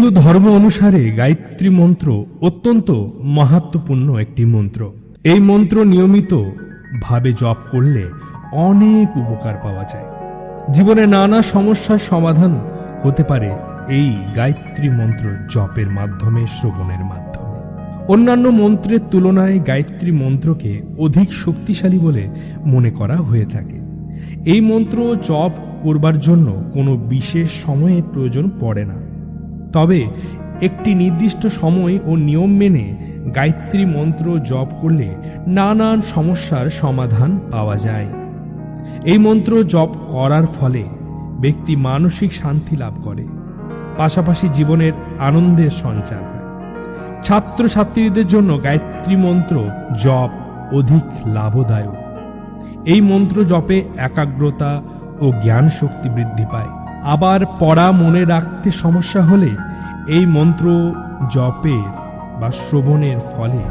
হিন্দু ধর্ম অনুসারে গায়ত্রী মন্ত্র অত্যন্ত মাহাত্ম্যপূর্ণ একটি মন্ত্র। এই মন্ত্র নিয়মিত ভাবে জপ করলে অনেক উপকার পাওয়া যায়। জীবনে নানা সমস্যার সমাধান হতে পারে এই গায়ত্রী মন্ত্র জপের মাধ্যমে, শ্রবণের মাধ্যমে। অন্যান্য মন্ত্রের তুলনায় গায়ত্রী মন্ত্রকে অধিক শক্তিশালী বলে মনে করা হয়ে থাকে। এই মন্ত্র জপ করবার জন্য কোনো বিশেষ সময়ের প্রয়োজন পড়ে না, তবে একটি নির্দিষ্ট সময় ও নিয়ম মেনে গায়ত্রী মন্ত্র জপ করলে নানান সমস্যার সমাধান পাওয়া যায়। এই মন্ত্র জপ করার ফলে ব্যক্তি মানসিক শান্তি লাভ করে, পাশাপাশি জীবনের আনন্দের সঞ্চার হয়। ছাত্রছাত্রীদের জন্য গায়ত্রী মন্ত্র জপ অধিক লাভদায়ক। এই মন্ত্র জপে একাগ্রতা ও জ্ঞান শক্তি বৃদ্ধি পায়। আবার পড়া মনে রাখতে সমস্যা হলে এই মন্ত্র জপের বা শ্রবণের ফলে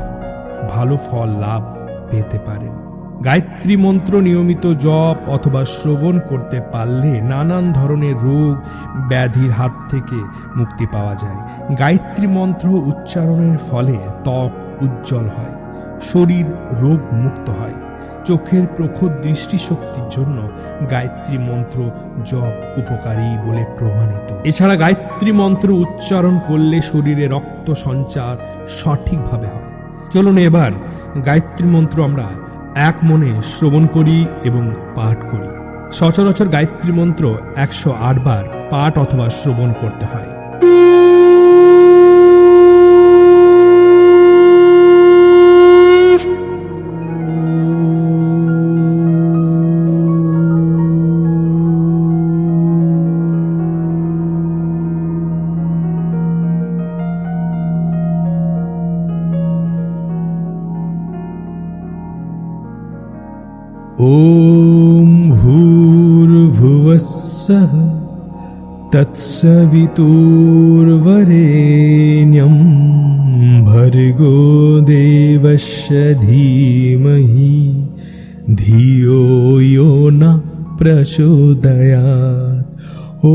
ভালো ফল লাভ পেতে পারেন। গায়ত্রী মন্ত্র নিয়মিত জপ অথবা শ্রবণ করতে পারলে নানান ধরনের রোগ ব্যাধির হাত থেকে মুক্তি পাওয়া যায়। গায়ত্রী মন্ত্র উচ্চারণের ফলে ত্বক উজ্জ্বল হয়, শরীর রোগ মুক্ত হয়। চোখের প্রখর দৃষ্টিশক্তির জন্য গায়ত্রী মন্ত্র জপ উপকারী বলে প্রমাণিত। এছাড়া গায়ত্রী মন্ত্র উচ্চারণ করলে শরীরে রক্ত সঞ্চার সঠিকভাবে হয়। চলুন এবার গায়ত্রী মন্ত্র আমরা এক মনে শ্রবণ করি এবং পাঠ করি। সচরাচর গায়ত্রী মন্ত্র 108 বার পাঠ অথবা শ্রবণ করতে হয়। ॐ भूर्भुवस्सः तत्सवितुर्वरेण्यं भर्गो देवस्य धीमहि धियो यो न प्रचोदयात्। ॐ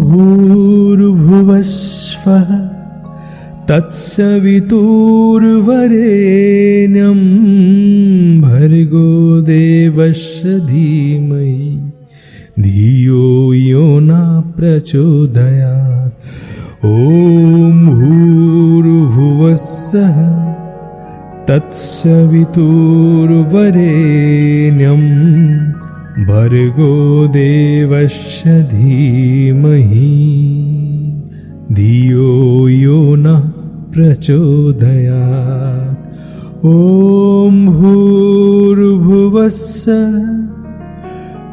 भूर्भुवस्सः तत्सवितुर्वरेण्यं भर्गो देवस्य धीमहि धियो यो न प्रचोदयात्। ॐ भूर्भुवस्सः तत्सवितुर्वरेण्यं भर्गो देवस्य धीमहि धियो यो न प्रचोदयात्। ॐ भूर्भुवस्सः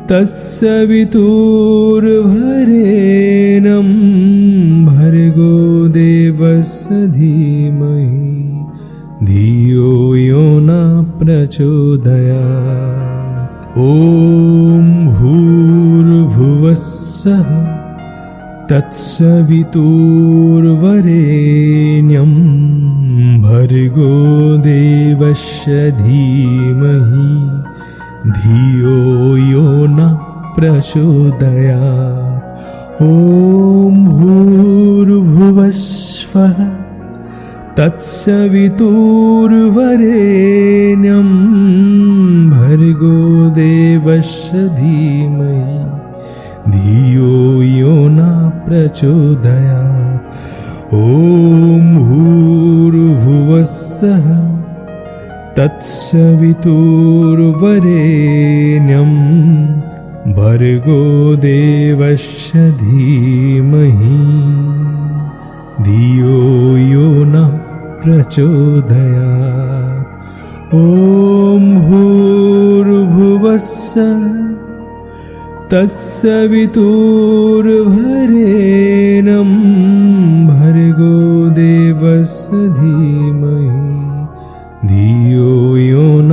तत्सवितुर्वरेण्यं भर्गो देवस्य धीमहि धियो यो न प्रचोदयात्। ॐ भूर्भुवस्सः तत्सवितुर्वरेण्यं भर्गो देवस्य धीमहि धियो यो न प्रचोदयात्। ॐ भूर्भुवस्सः तत्सवितुर्वरेण्यं भर्गो देवस्य धीमहि धियो यो न प्रचोदयात्। ॐ भूर्भुवस्सः तत्सवितुर्वरेण्यं भर्गो देवस्य धीमहि धियो यो न प्रचोदयात्। ॐ भूर्भुवस्सः तत्सवितुर्वरेण्यं भर्गो देवस्य धीमहि धियो यो न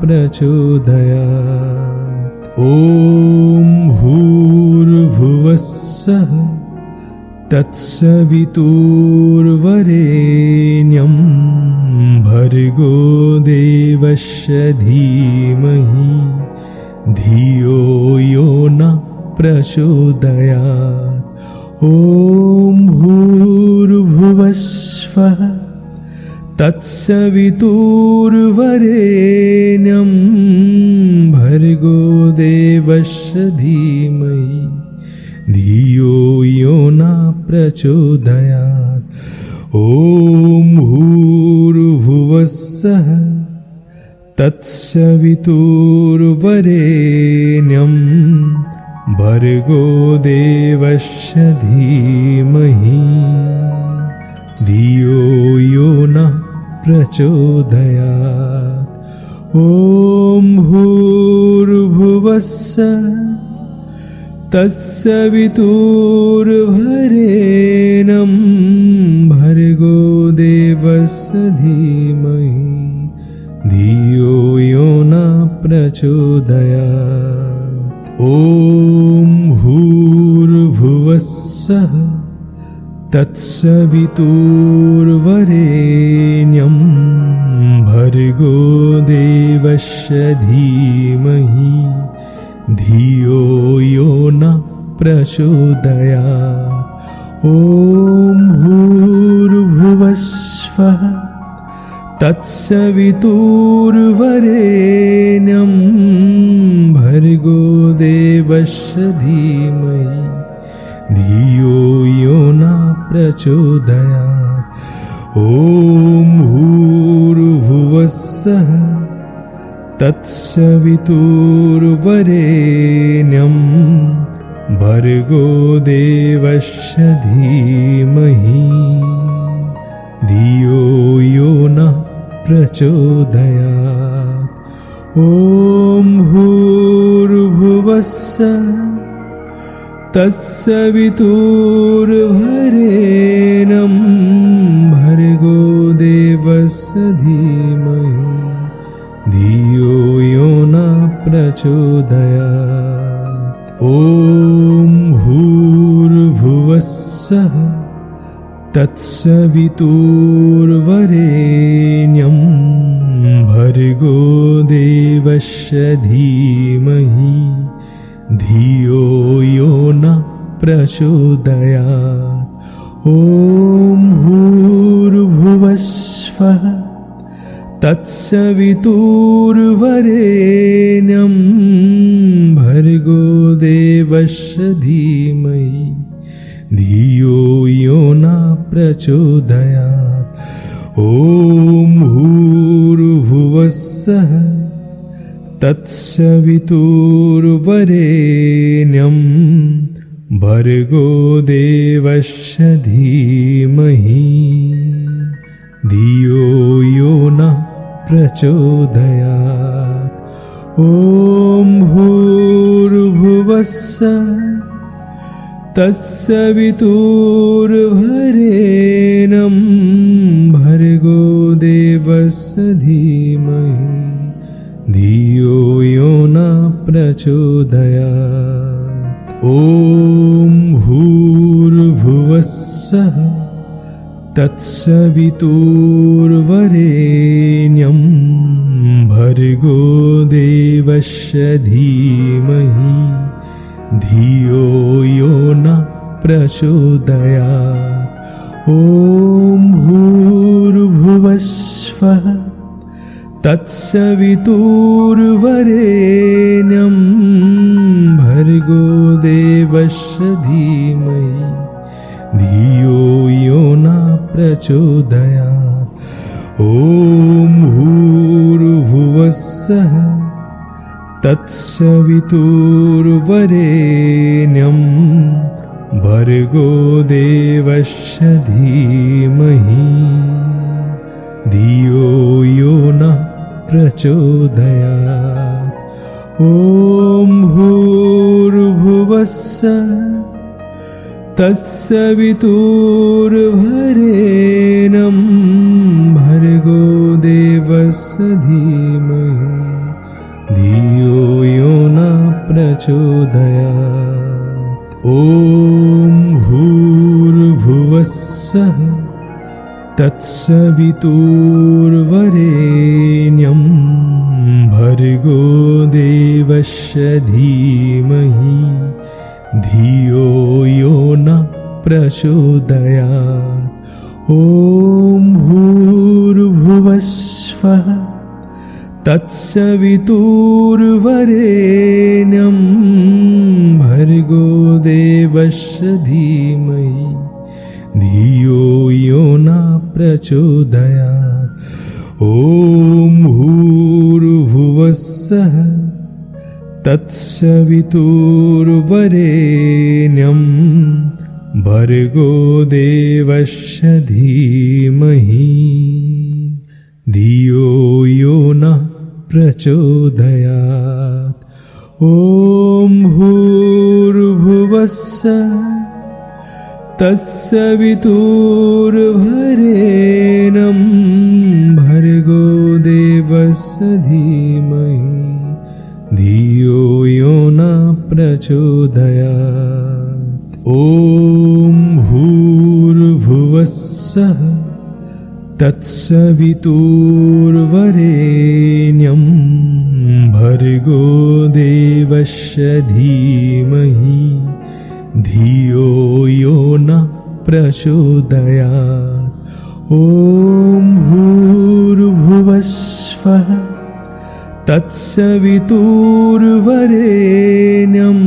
प्रचोदयात्। ॐ भूर्भुवस्सः तत्सवितुर्वरेण्यं भर्गो देवस्य धीमहि धियो यो न प्रचोदयात्। ॐ भूर्भुवस्सः भूर्भुवस्वः तत्सवितुर्वरेण्यं भर्गो देवस्य धीमहि धियो यो न प्रचोदयात्। ॐ भूर्भुवस्सः तत्सवितुर्वरेण्यं भर्गो देवस्य धीमहि धियो यो न प्रचोदयात्। ॐ भूर्भुवस्सः तत्सवितुर्वरेण्यं भर्गो देवस्य धीमहि धियो यो न प्रचोदयात्। ॐ भूर्भुवस्सः तत्सवितुर्वरेण्यं भर्गो देवस्य धीमहि धियो यो न प्रचोदयात्। ॐ भूर्भुवस्वः तत्सवितुर्वरेण्यं भर्गो देवस्य धीमहि धियो यो न प्रचोदयात्। ॐ भूर्भुवस्सः तत्सवितुर्वरेण्यं भर्गो देवस्य धीमहि धियो यो न प्रचोदयात्। ॐ भूर्भुवस्सः तत्सवितुर्वरेण्यं भर्गो देवस्य धीमहि धियो यो न प्रचोदयात्। ॐ भूर्भुवस्सः तत्सवितुर्वरेण्यं भर्गो देवस्य धीमहि धियो यो न प्रचोदयात्। ॐ भूर्भुवस्वः तत्सवितुर्वरेण्यं भर्गो देवस्य धीमहि धियो यो न प्रचोदयात्। ॐ भूर्भुवस्सः तत्सवितुर्वरेण्यं भर्गो देवस्य धीमहि धियो यो न प्रचोदयात्। ॐ भूर्भुवस्सः तत्सवितुर्वरेण्यं भर्गो देवस्य धीमहि धियो यो न प्रचोदयात्। ॐ भूर्भुवस्सः तत्सवितुर्वरेण्यं भर्गो देवस्य धीमहि धियो यो न प्रचोदयात्। ॐ भूर्भुवस्वः तत्सवितुर्वरेण्यं भर्गो देवस्य धीमहि धियो यो न प्रचोदयात्। ॐ भूर्भुवस्सः तत्सवितुर्वरेण्यं भर्गो देवस्य धीमहि धियो यो न प्रचोदयात्। ॐ भूर्भुवस्सः तत्सवितुर्वरेण्यं भर्गो देवस्य धीमहि धियो यो न प्रचोदयात्। ॐ भूर्भुवस्सः तत्सवितुर्वरेण्यं भर्गो देवस्य धीमहि धियो यो न प्रचोदयात्। ॐ ॐ भूर्भुवस्वः तत्सवितुर्वरेण्यं भर्गो देवस्य धीमहि धियो यो न प्रचोदयात् ॐ भूर्भुवस्सः तत्सवितुर्वरेण्यं भर्गो देवस्य धीमहि धियो यो न प्रचोदयात् ॐ भूर्भुवस्सः तत्सवितुर्वरेण्यं भर्गो देवस्य धीमहि धियो यो न प्रचोदयात् ॐ भूर्भुवस्सः तत्सवितुर्वरेण्यं भर्गो देवस्य धीमहि धियो यो न प्रचोदयात् ॐ भूर्भुवस्वः तत्सवितुर्वरेण्यं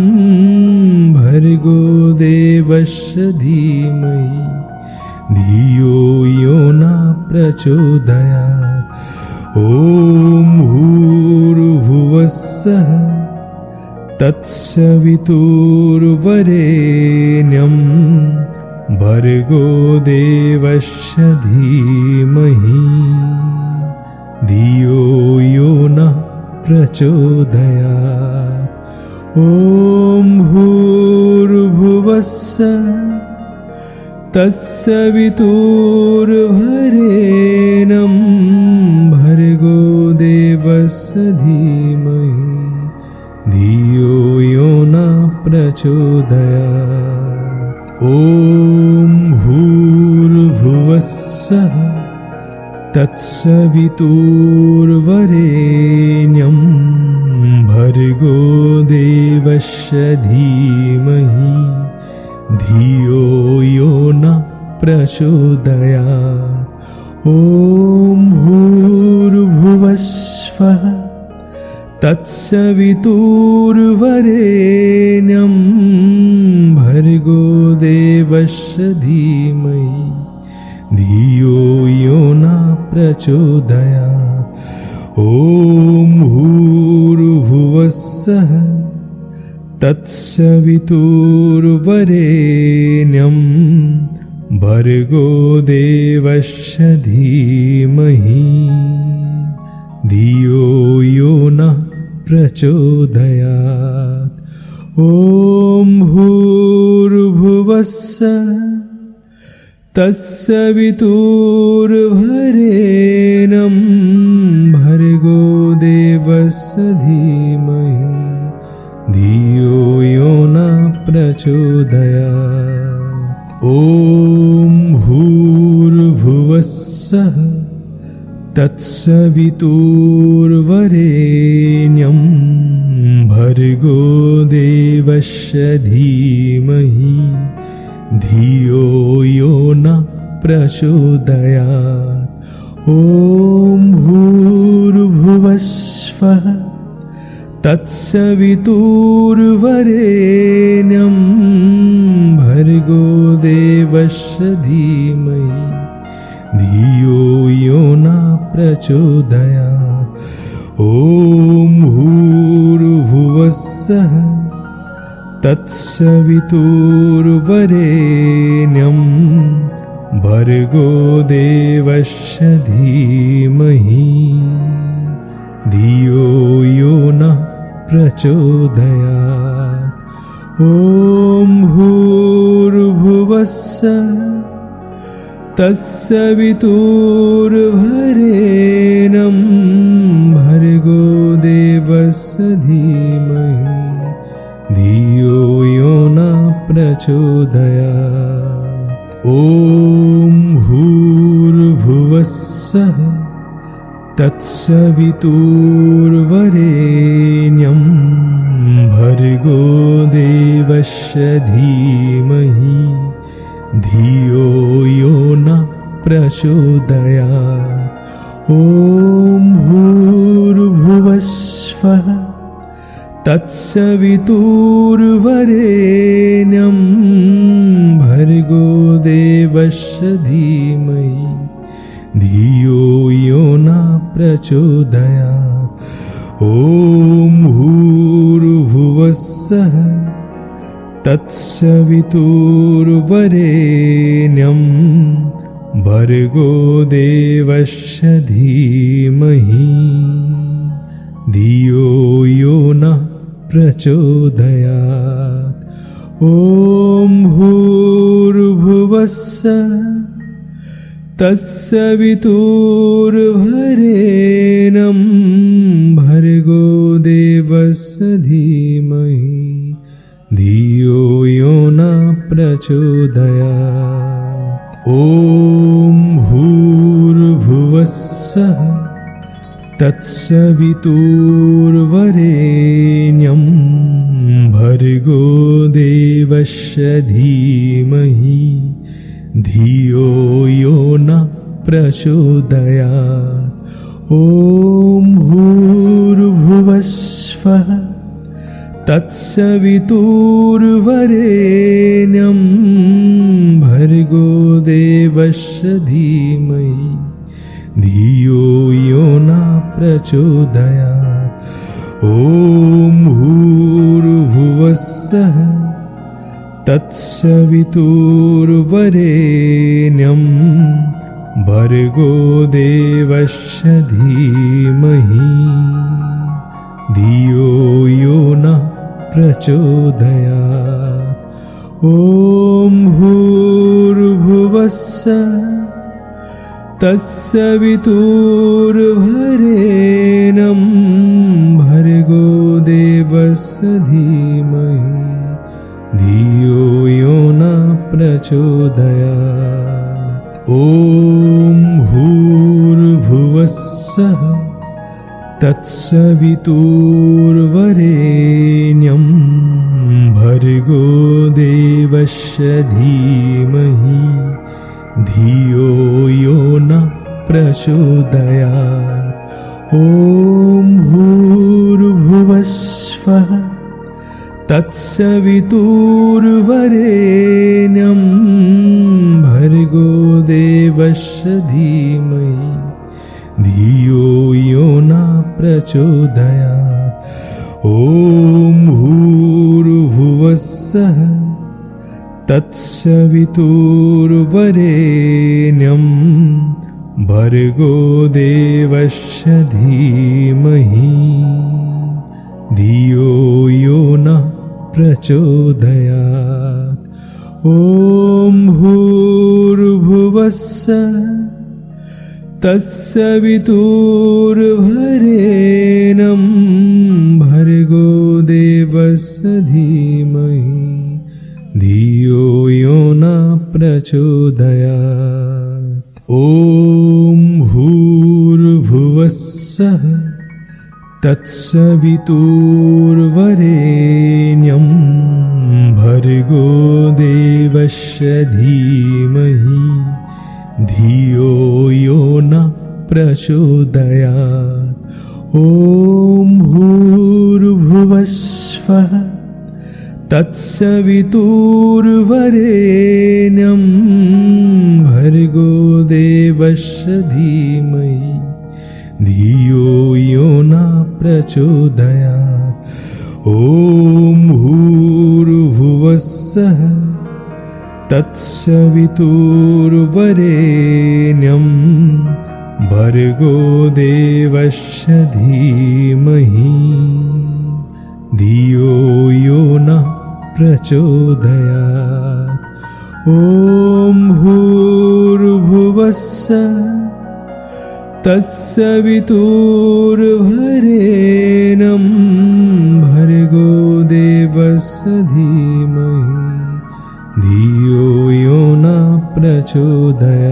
भर्गो देवस्य धीमहि धियो यो न प्रचोदयात् ॐ भूर्भुवस्सः तत्सवितुर्वरेण्यं भर्गो देवस्य धीमहि धियो यो न प्रचोदयात् ॐ भूर्भुवस्सः तत्सवितुर्वरेण्यं भर्गो देवस्य धीमहि धियो यो न प्रचोदयात् ॐ भूर्भुवस्सः तत्सवितुर्वरेण्यं भर्गो देवस्य धीमहि धियो यो न प्रचोदयात् ॐ भूर्भुवस्वः तत्सवितुर्वरेण्यं भर्गो देवस्य धीमहि धियो यो न प्रचोदयात् ॐ भूर्भुवस्सः तत्सवितुर्वरेण्यं भर्गो देवस्य धीमहि धियो यो न प्रचोदयात् ॐ भूर्भुवस्सः तत्सवितुर्वरेण्यं भर्गो देवस्य धीमहि धियो यो न प्रचोदयात् ॐ भूर्भुवस्सः तत्सवितुर्वरेण्यं भर्गो देवस्य धीमहि धियो यो न प्रचोदयात् ॐ भूर्भुवस्वः तत्सवितुर्वरेण्यं भर्गो देवस्य धीमहि धियो यो न प्रचोदयात् ॐ भूर्भुवस्सः तत्सवितुर्वरेण्यं भर्गो देवस्य धीमहि धियो यो न प्रचोदयात् ॐ भूर्भुवस्सः तत्सवितुर्वरेण्यं भर्गो देवस्य धीमहि धियो यो न प्रचोदयात् ॐ भूर्भुवस्सः तत्सवितुर्वरेण्यं भर्गो देवस्य धीमहि धियो यो न प्रचोदयात्। ॐ भूर्भुवस्वः तत्सवितुर्वरेण्यं भर्गो देवस्य धीमहि धियो यो न प्रचोदयात्। ॐ भूर्भुवस्सुः तत्सवितुर्वरेण्यं भर्गो देवस्य धीमहि धियो यो न प्रचोदयात्। ॐ भूर्भुवस्सुः तत्सवितुर्वरेण्यं भर्गो देवस्य धीमहि धियो यो न प्रचोदयात्। ॐ भूर्भुवस्सुः तत्सवितुर्वरेण्यं भर्गो देवस्य धीमहि धियो यो न प्रचोदयात्। ॐ भूर्भुवस्वः तत्सवितुर्वरेण्यं भर्गो देवस्य धीमहि धियो यो न प्रचोदयात्। ॐ भूर्भुवस्सुः तत्सवितुर्वरेण्यं भर्गो देवस्य धीमहि धियो यो न प्रचोदयात्। ॐ भूर्भुवस्सुः तत्सवितुर्वरेण्यं भर्गो देवस्य धीमहि धियो यो न प्रचोदयात्। ॐ भूर्भुवस्सुः तत्सवितुर्वरेण्यं भर्गो देवस्य धीमहि धियो यो न प्रचोदयात्। ॐ भूर्भुवस्वः तत्सवितुर्वरेण्यं भर्गो देवस्य धीमहि धियो यो न प्रचोदयात्। ॐ भूर्भुवस्सुः तत्सवितुर्वरेण्यं भर्गो देवस्य धीमहि धियो यो न प्रचोदयात्। ॐ भूर्भुवस्सुः तत्सवितुर्वरेण्यं भर्गो देवस्य धीमहि धियो यो न प्रचोदयात्। ॐ भूर्भुवस्सुः तत्सवितुर्वरेण्यं भर्गो देवस्य धीमहि धियो यो न प्रचोदयात्। ॐ भूर्भुवस्वः तत्सवितुर्वरेण्यं भर्गो देवस्य धीमहि धियो यो न प्रचोदयात्। ॐ भूर्भुवस्सुः तत्सवितुर्वरेण्यं भर्गो देवस्य धीमहि धियो यो न प्रचोदयात्। ॐ भूर्भुवस्सुः तत्सवितुर्वरेण्यं भर्गो देवस्य धीमहि धियो यो न प्रचोदयात्।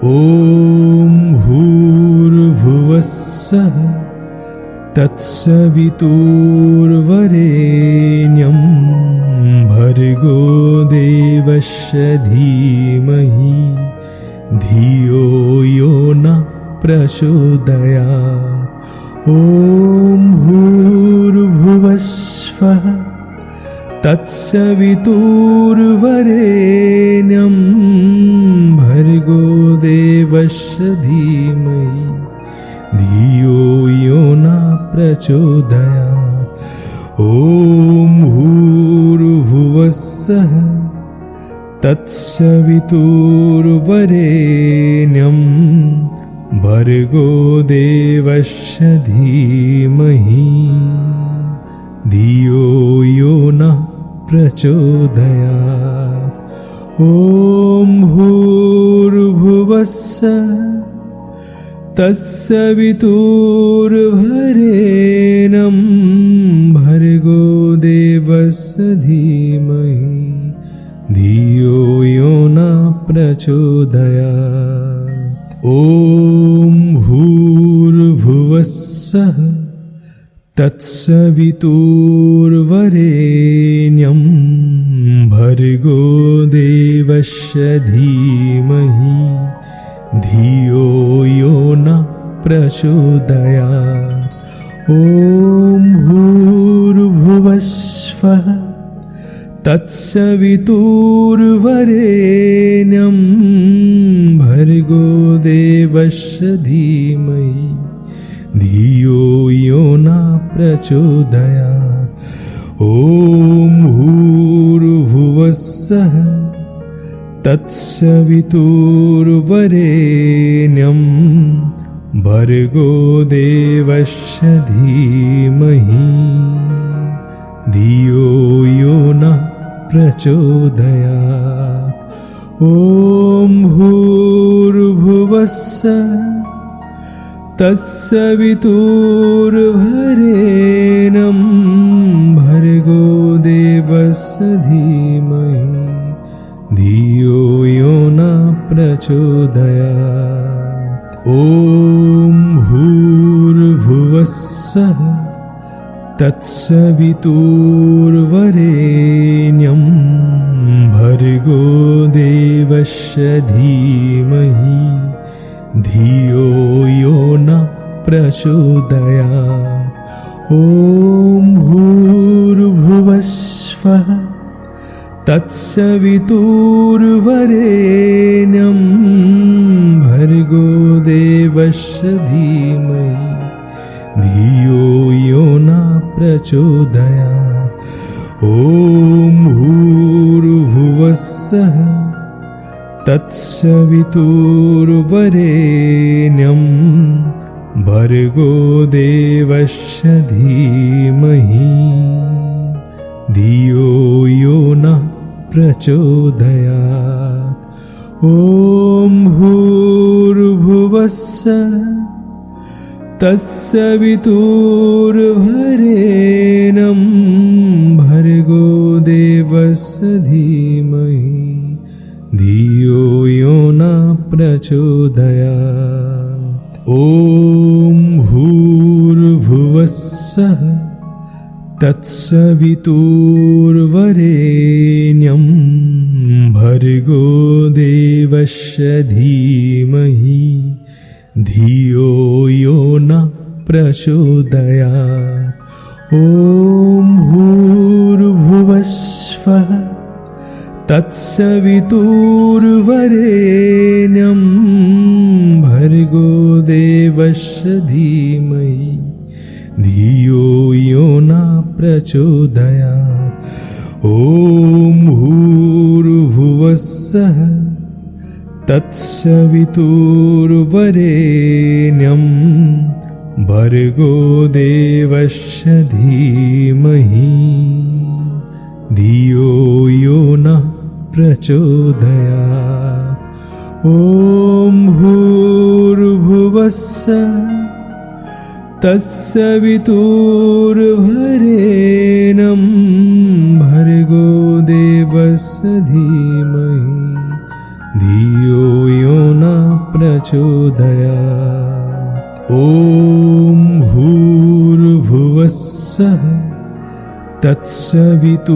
ॐ भूर्भुवस्सुः तत्सवितुर्वरेण्यं भर्गो देवस्य धीमहि धियो यो न प्रचोदयात्। ॐ भूर्भुवस्वः तत्सवितुर्वरेण्यं भर्गो देवस्य धीमहि धियो यो न प्रचोदयात्। ॐ भूर्भुवस्सुः तत्सवितुर्वरेण्यं भर्गो देवस्य धीमहि धियो यो न प्रचोदयात्। ॐ भूर्भुवस्सुः तत्सवितुर्वरेण्यं भर्गो देवस्य धीमहि धियो यो न प्रचोदयात्। ॐ भूर्भुवस्सुः तत्सवितुर्वरेण्यं भर्गो देवस्य धीमहि धियो यो न प्रचोदयात्। ॐ भूर्भुवस्वः तत्सवितुर्वरेण्यं भर्गो देवस्य धीमहि धियो यो न प्रचोदयात्। ॐ भूर्भुवस्सुः तत्सवितुर्वरेण्यं भर्गो देवस्य धीमहि धियो यो न प्रचोदयात्। ॐ भूर्भुवस्सुः तत्सवितुर्वरेण्यं भर्गो देवस्य धीमहि धियो यो न प्रचोदयात्। ॐ भूर्भुवस्सुः तत्सवितुर्वरेण्यं भर्गो देवस्य धीमहि धियो यो न प्रचोदयात्। ॐ भूर्भुवस्वः तत्सवितुर्वरेण्यं भर्गो देवस्य धीमहि धियो यो न प्रचोदयात्। ॐ भूर्भुवस्सुः तत्सवितुर्वरेण्यं भर्गो देवस्य धीमहि धियो यो न प्रचोदयात्। ॐ भूर्भुवस्सुः तत्सवितुर्वरेण्यं भर्गो देवस्य धीमहि धियो यो न प्रचोदयात्। ॐ भूर्भुवस्सुः तत्सवितुर्वरेण्यं भर्गो देवस्य धीमहि धियो यो न प्रचोदयात्। ॐ भूर्भुवस्वः तत्सवितुर्वरेण्यं भर्गो देवस्य धीमहि धियो यो न प्रचोदयात्। ॐ भूर्भुवस्सुः तत्सवितुर्वरेण्यं भर्गो देवस्य धीमहि धियो यो न प्रचोदयात्। ॐ भूर्भुवस्सुः तत्सवितुर्वरेण्यं भर्गो देवस्य धीमहि धियो यो न प्रचोदयात्। ॐ भूर्भुवस्सुः तत्सवितुर्वरेण्यं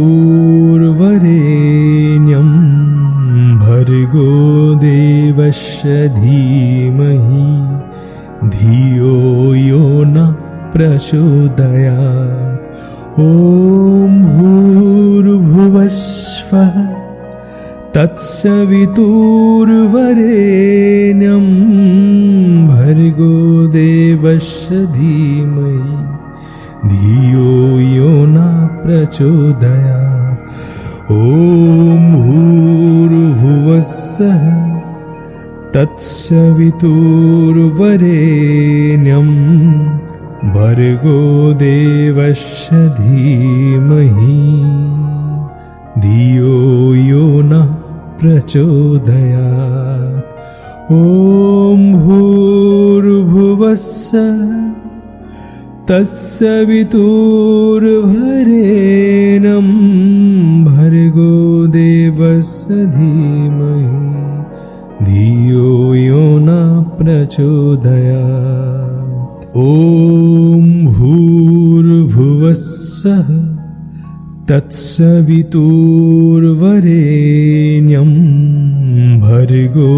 भर्गो देवस्य धीमहि धियो यो न प्रचोदयात्। ॐ भूर्भुवस्वः तत्सवितुर्वरेण्यं भर्गो देवस्य धीमहि धियो यो न प्रचोदयात्। ॐ भूर्भुवस्सुः तत्सवितुर्वरेण्यं भर्गो देवस्य धीमहि धियो यो न प्रचोदयात्। ॐ भूर्भुवस्सुः तत्सवितुर्वरेण्यं भर्गो देवस्य धीमहि धियो यो न प्रचोदयात्। ॐ भूर्भुवस्सुः तत्सवितुर्वरेण्यं भर्गो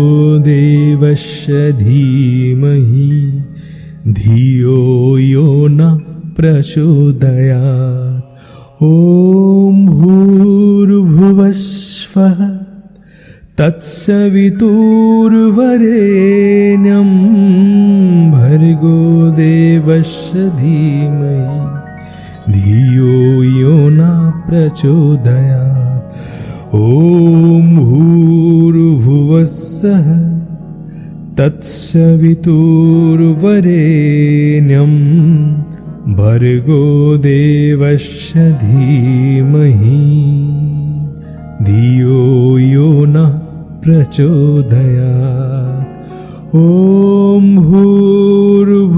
देवस्य धीमहि धियो यो न प्रचोदयात्। ॐ भूर्भुवस्वः तत्सवितुर्वरेण्यं भर्गो देवस्य धीमहि धियो यो न प्रचोदयात्। ॐ भूर्भुवस्सुः तत्सवितुर्वरेण्यं भर्गो देवस्य धीमहि धियो यो न प्रचोदयात्। ॐ भूर्भुवस्सुः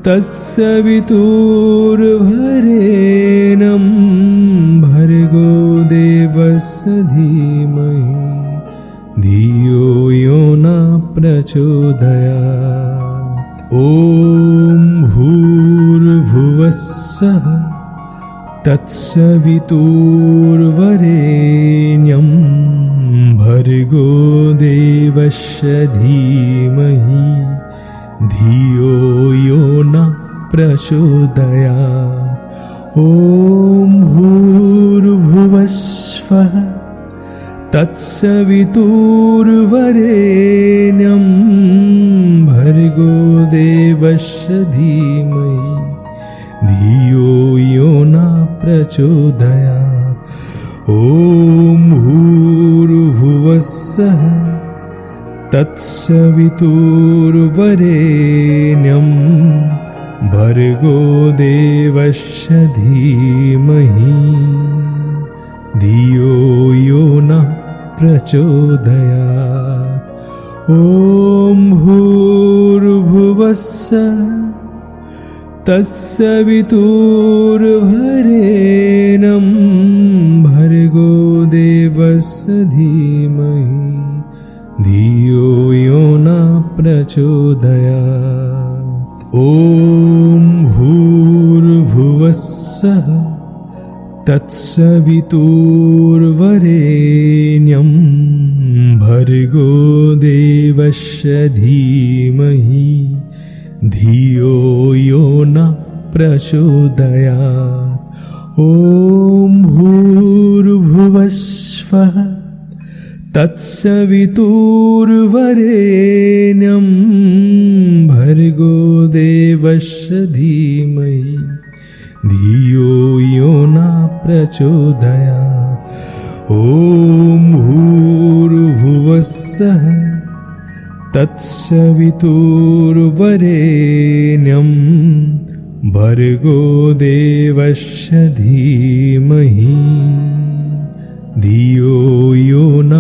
तत्सवितुर्वरेण्यं भर्गो देवस्य धीमहि धियो यो न प्रचोदयात्। ॐ भूर्भुवस्सुः तत्सवितुर्वरेण्यं भर्गो देवस्य धीमहि धियो यो न प्रचोदयात्। ॐ भूर्भुवस्वः तत्सवितुर्वरेण्यं भर्गो देवस्य धीमहि धियो यो न प्रचोदयात्। ॐ भूर्भुवस्सुः तत्सवितुर्वरेण्यं भर्गो देवस्य धीमहि धियो यो न प्रचोदयात्। ॐ भूर्भुवस्सुः तत्सवितुर्वरेण्यं भर्गो देवस्य धीमहि धियो यो न प्रचोदयात्। ॐ भूर्भुवस्सुः तत्सवितुर्वरेण्यं भर्गो देवस्य धीमहि धियो यो न प्रचोदयात्। ॐ भूर्भुवस्वः तत्सवितुर्वरेण्यं भर्गो देवस्य धीमहि धियो यो न प्रचोदयात्। ॐ भूर्भुवस्सुः तत्सवितुर्वरेण्यं भर्गो देवस्य धीमहि धियो यो न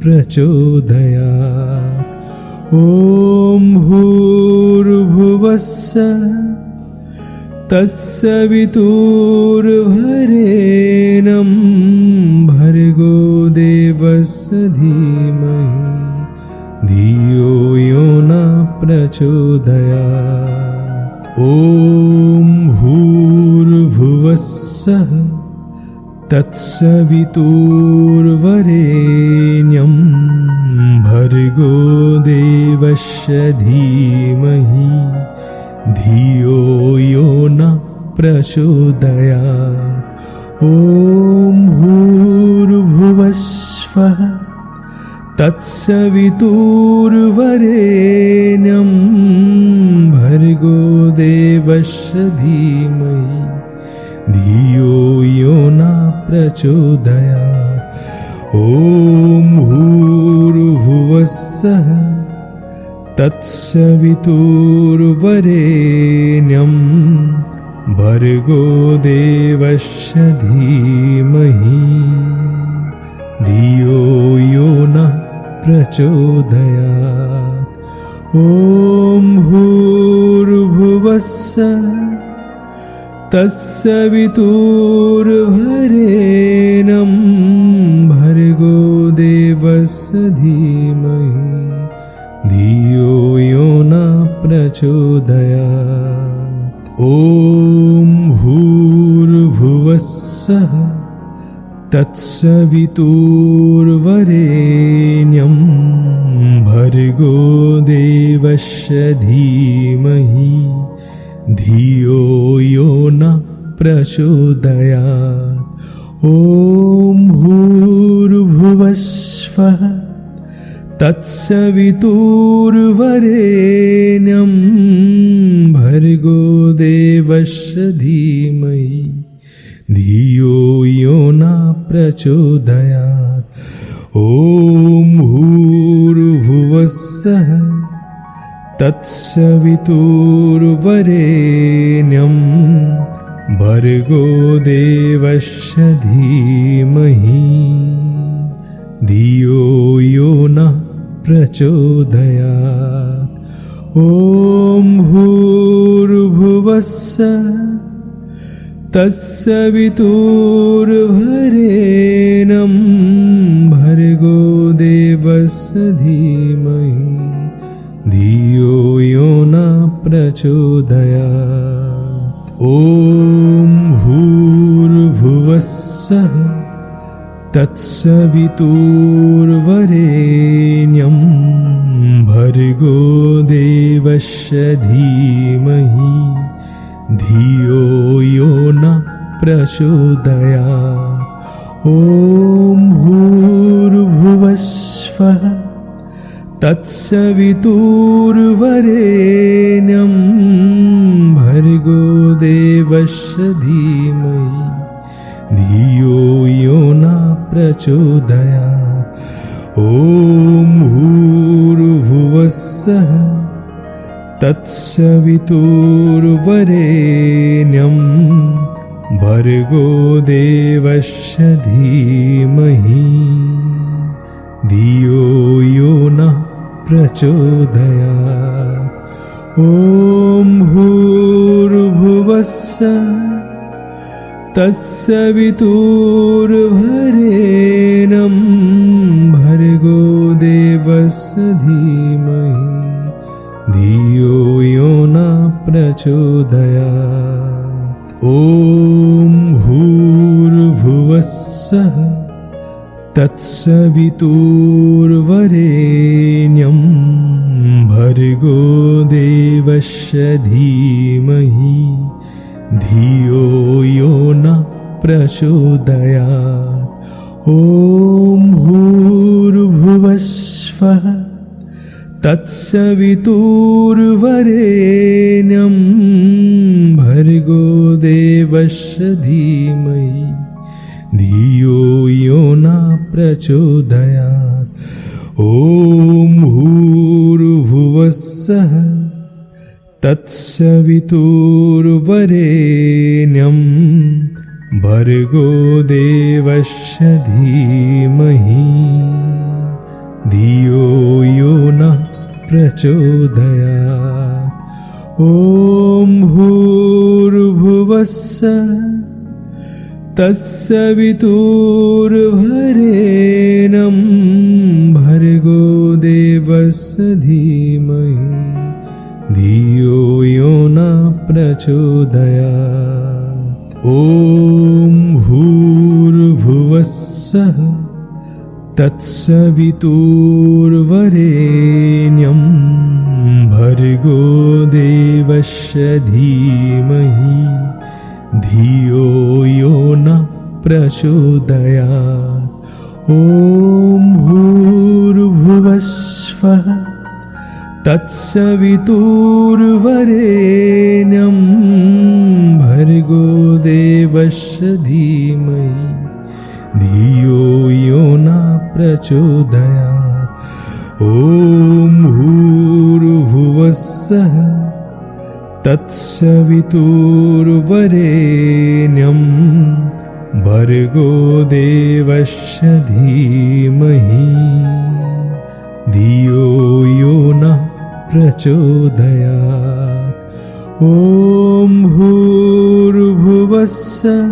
प्रचोदयात्। ॐ भूर्भुवस्सुः तत्सवितुर्वरेण्यं भर्गो देवस्य धीमहि धियो यो न प्रचोदयात्। ॐ भूर्भुवस्सुः तत्सवितुर्वरेण्यं भर्गो देवस्य धीमहि धियो यो न प्रचोदयात्। ॐ भूर्भुवस्वः तत्सवितुर्वरेण्यं भर्गो देवस्य धीमहि धियो यो न प्रचोदयात्। ॐ भूर्भुवस्सः तत्सवितुर्वरेण्यं भर्गो देवस्य धीमहि धियो यो न प्रचोदयात्। ॐ भूर्भुवस्सः तत्सवितुर्वरेण्यं भर्गो देवस्य धीमहि धियो यो न प्रचोदयात्। ॐ भूर्भुवस्सः तत्सवितुर्वरेण्यं भर्गो देवस्य धीमहि धियो यो न प्रचोदयात्। ॐ भूर्भुवस्वः तत्सवितुर्वरेण्यं भर्गो देवस्य धीमहि धियो यो न प्रचोदयात्। ॐ भूर्भुवस्सः तत्सवितुर्वरेण्यं भर्गो देवस्य धीमहि धियो यो न प्रचोदयात्। ॐ भूर्भुवस्सः तत्सवितुर्वरेण्यं भर्गो देवस्य धीमहि धियो यो न प्रचोदयात्। ॐ भूर्भुवस्सः तत्सवितुर्वरेण्यं भर्गो देवस्य धीमहि धियो यो न प्रचोदयात्। ॐ भूर्भुवस्वः तत्सवितुर्वरेण्यं भर्गो देवस्य धीमहि धियो यो न प्रचोदयात्। ॐ भूर्भुवस्सः तत्सवितुर्वरेण्यं भर्गो देवस्य धीमहि धियो यो न प्रचोदयात्। ॐ भूर्भुवस्सः तत्सवितुर्वरेण्यं भर्गो देवस्य धीमहि धियो यो न प्रचोदयात्। ॐ भूर्भुवस्सः तत्सवितुर्वरेण्यं भर्गो देवस्य धीमहि धियो यो न प्रचोदयात्। ॐ भूर्भुवस्वः तत्सवितुर्वरेण्यं भर्गो देवस्य धीमहि धियो यो न प्रचोदयात्। ॐ भूर्भुवस्सः तत्सवितुर्वरेण्यं भर्गो देवस्य धीमहि धियो यो न प्रचोदयात्। ॐ भूर्भुवस्सः तत्सवितुर्वरेण्यं भर्गो देवस्य धीमहि धियो यो न प्रचोदयात्। ॐ भूर्भुवस्सः तत्सवितुर्वरेण्यं भर्गो देवस्य धीमहि धियो यो न प्रचोदयात् ॐ भूर्भुवस्वः तत्सवितुर्वरेण्यं भर्गो देवस्य धीमहि धियो यो न प्रचोदयात् ॐ भूर्भुवस्सः तत्सवितुर्वरेण्यं भर्गो देवस्य धीमहि धियो यो न प्रचोदयात् ॐ भूर्भुवस्सः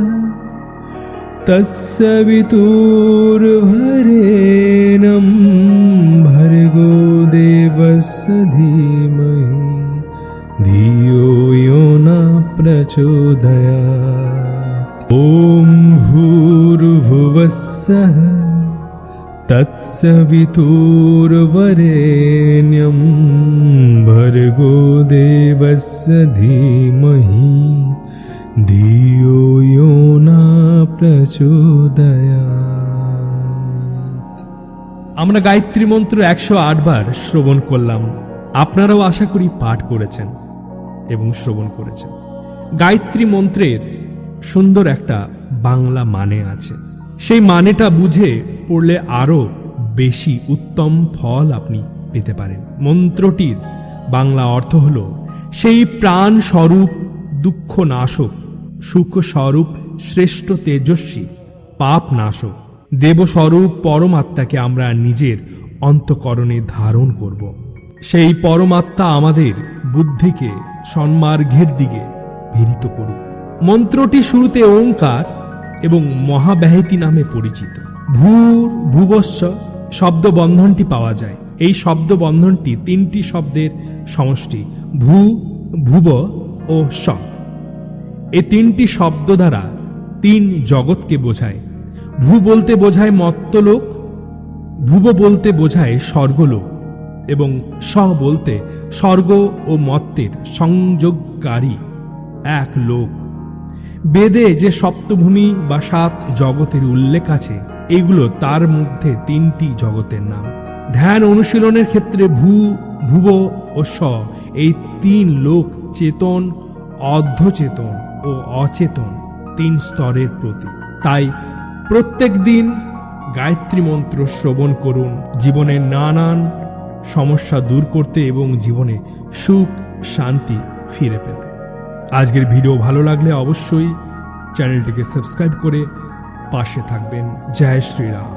तत्सवितुर्वरेण्यं भर्गो देवस्य धीमहि धियो यो न प्रचोदयात् ॐ भूर्भुवस्सः तत्सवितुर्वरेण्यं भर्गो देवस्य धीमहि धियो यो न प्रचोदयात्। আমরা গায়ত্রী মন্ত্র 108 বার শ্রবণ করলাম। আপনারাও আশা করি পাঠ করেছেন এবং শ্রবণ করেছেন। গায়ত্রী মন্ত্রের সুন্দর একটা বাংলা মানে আছে। সেই মানেটা বুঝে পড়লে আরো বেশি উত্তম ফল আপনি পেতে পারেন। মন্ত্রটির বাংলা অর্থ হল সেই প্রাণ স্বরূপ দুঃখ নাশক, সুখ স্বরূপ শ্রেষ্ঠ তেজস্বী, পাপ নাশক দেবস্বরূপ পরমাত্মাকে আমরা নিজের অন্তঃকরণে ধারণ করব। সেই পরমাত্মা আমাদের বুদ্ধিকে সন্মার্গের দিকে প্রেরিত করুক। মন্ত্রটি শুরুতে ওঙ্কার এবং মহাব্যাহতি নামে পরিচিত। ভূর ভুবস্ব শব্দ বন্ধনটি পাওয়া যায়। এই শব্দ বন্ধনটি তিনটি শব্দের সমষ্টি, ভূ, ভুব ও স। এই তিনটি শব্দ দ্বারা তিন জগৎকে বোঝায়। ভূ বলতে বোঝায় মর্ত্যলোক, ভুব বলতে বোঝায় স্বর্গলোক এবং স বলতে স্বর্গ ও মর্ত্যের সংযোগকারী এক লোক। বেদে যে সপ্তভূমি বা 7 জগতের উল্লেখ আছে, এগুলো তার মধ্যে তিনটি জগতের নাম। ধ্যান অনুশীলনের ক্ষেত্রে ভূ, ভুব ও স এই 3 লোক চেতন, অর্ধচেতন ও অচেতন 3 স্তরের প্রতীক। তাই প্রত্যেক দিন গায়ত্রী মন্ত্র শ্রবণ করুন জীবনের নানান সমস্যা দূর করতে এবং জীবনে সুখ শান্তি ফিরে পেতে। আজকের ভিডিও ভালো লাগলে অবশ্যই চ্যানেলটিকে সাবস্ক্রাইব করে পাশে থাকবেন। জয় শ্রীরাম।